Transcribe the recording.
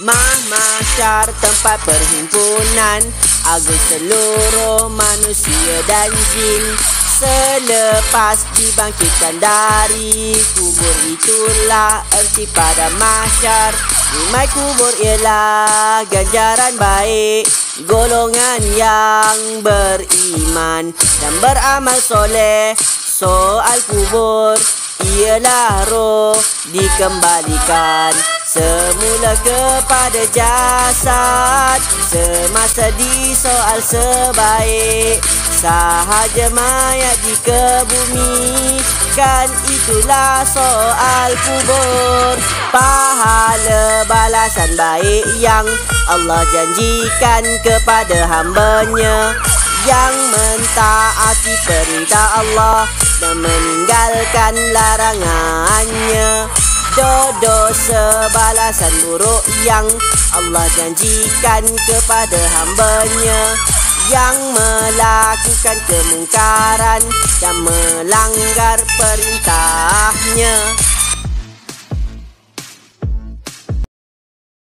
Mahsyar tempat perhimpunan agung seluruh manusia dan jin. Selepas dibangkitkan dari kubur, itulah erti pada mahsyar. Nimai kubur ialah ganjaran baik golongan yang beriman dan beramal soleh. Soal kubur ialah roh dikembalikan semula kepada jasad. Semasa disoal sebaik sahaja mayat dikebumikan, itulah soal kubur. Pahala balasan baik yang Allah janjikan kepada hambanya yang mentaati perintah Allah dan meninggalkan larangannya. Dosa balasan buruk yang Allah janjikan kepada hambanya yang melakukan kemungkaran dan melanggar perintahnya.